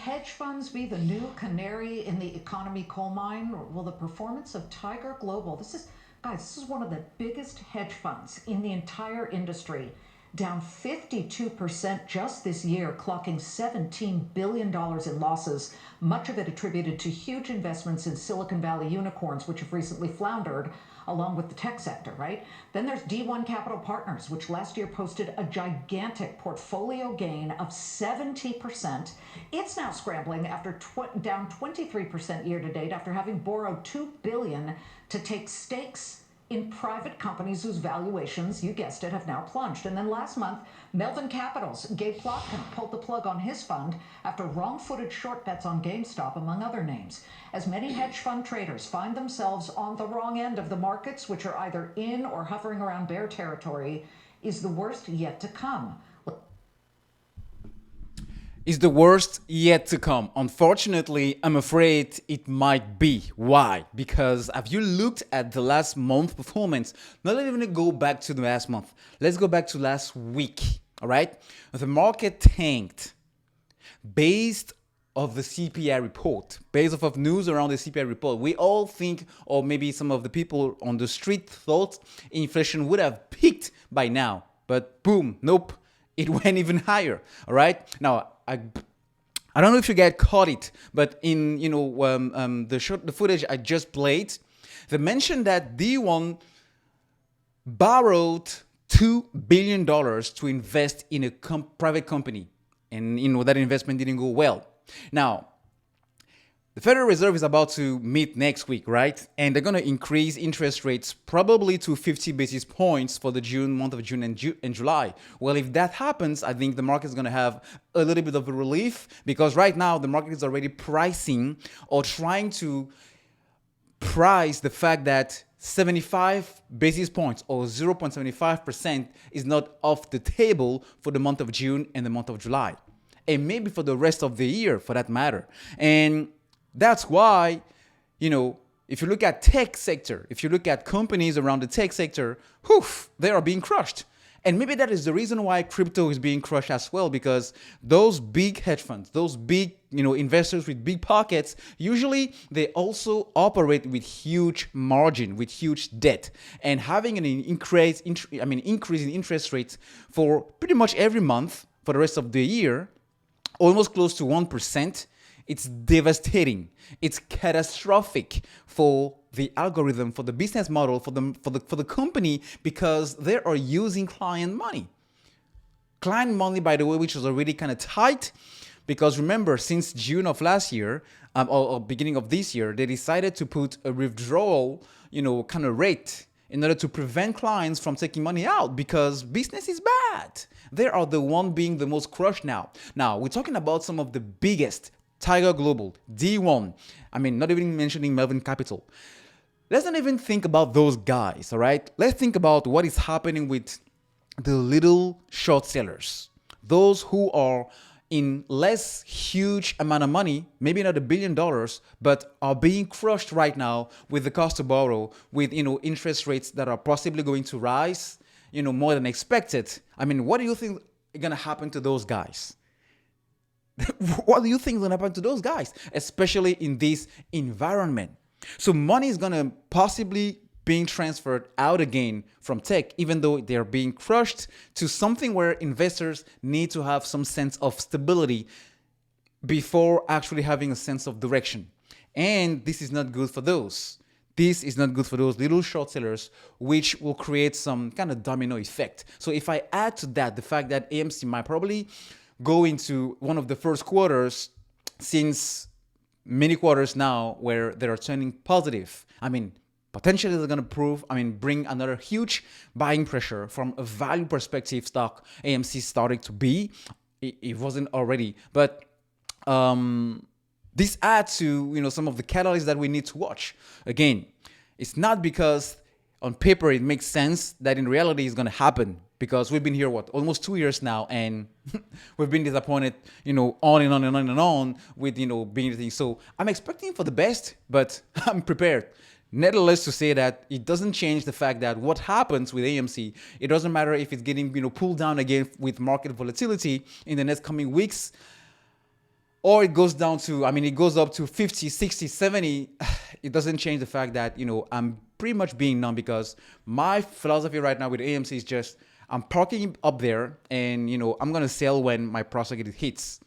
Hedge funds be the new canary in the economy coal mine? Will the performance of Tiger Global, this is one of the biggest hedge funds in the entire industry, down 52% just this year, clocking $17 billion in losses, much of it attributed to huge investments in Silicon Valley unicorns, which have recently floundered along with the tech sector, right? Then there's D1 Capital Partners, which last year posted a gigantic portfolio gain of 70%. It's now scrambling after down 23% year to date after having borrowed $2 billion to take stakes in private companies whose valuations, you guessed it, have now plunged. And then last month, Melvin Capital's Gabe Plotkin pulled the plug on his fund after wrong-footed short bets on GameStop, among other names. As many hedge fund traders find themselves on the wrong end of the markets, which are either in or hovering around bear territory, is the worst yet to come. Is the worst yet to come? Unfortunately, I'm afraid it might be. Why? Because have you looked at the last month performance? Not even go back to the last month. Let's go back to last week. All right? The market tanked based of the CPI report, based off of news around the CPI report. We all think, or maybe some of the people on the street thought inflation would have peaked by now. But boom, nope. It went even higher. All right? Now, I don't know if you guys caught it, but in the footage I just played, they mentioned that D1 borrowed $2 billion to invest in a private company, and that investment didn't go well. Now, the Federal Reserve is about to meet next week, right? And they're going to increase interest rates probably to 50 basis points for the month of June and July. Well, if that happens, I think the market is going to have a little bit of a relief, because right now the market is already pricing or trying to price the fact that 75 basis points or 0.75% is not off the table for the month of June and the month of July. And maybe for the rest of the year, for that matter. And that's why, if you look at tech sector, if you look at companies around the tech sector, they are being crushed. And maybe that is the reason why crypto is being crushed as well, because those big hedge funds, those big, investors with big pockets, usually they also operate with huge margin, with huge debt, and having an increase in interest rates for pretty much every month for the rest of the year, almost close to 1%. It's devastating. It's catastrophic for the algorithm, for the business model, for the company, because they are using client money. Client money, by the way, which was already kind of tight, because remember, since June of last year, or beginning of this year, they decided to put a withdrawal, kind of rate in order to prevent clients from taking money out, because business is bad. They are the one being the most crushed now. Now, we're talking about some of the biggest. Tiger Global, D1, not even mentioning Melvin Capital. Let's not even think about those guys, all right? Let's think about what is happening with the little short sellers. Those who are in less huge amount of money, maybe not $1 billion, but are being crushed right now with the cost to borrow, with, interest rates that are possibly going to rise, more than expected. What do you think is going to happen to those guys? What do you think is going to happen to those guys, especially in this environment? So money is going to possibly being transferred out again from tech, even though they're being crushed, to something where investors need to have some sense of stability before actually having a sense of direction. And this is not good for those. This is not good for those little short sellers, which will create some kind of domino effect. So if I add to that the fact that AMC might probably go into one of the first quarters since many quarters now where they are turning positive. Potentially they're going to bring another huge buying pressure from a value perspective stock. AMC starting to be. It wasn't already. But this adds to, some of the catalysts that we need to watch. Again, it's not because on paper it makes sense that in reality it's going to happen. Because we've been here, almost 2 years now, and we've been disappointed, on and on and on and on with, being things. So I'm expecting for the best, but I'm prepared. Nevertheless, to say that it doesn't change the fact that what happens with AMC, it doesn't matter if it's getting, pulled down again with market volatility in the next coming weeks. or it goes down to, I mean, it goes up to 50, 60, 70, it doesn't change the fact that, I'm pretty much being numb, because my philosophy right now with AMC is just, I'm parking up there, and, I'm going to sell when my profit hits.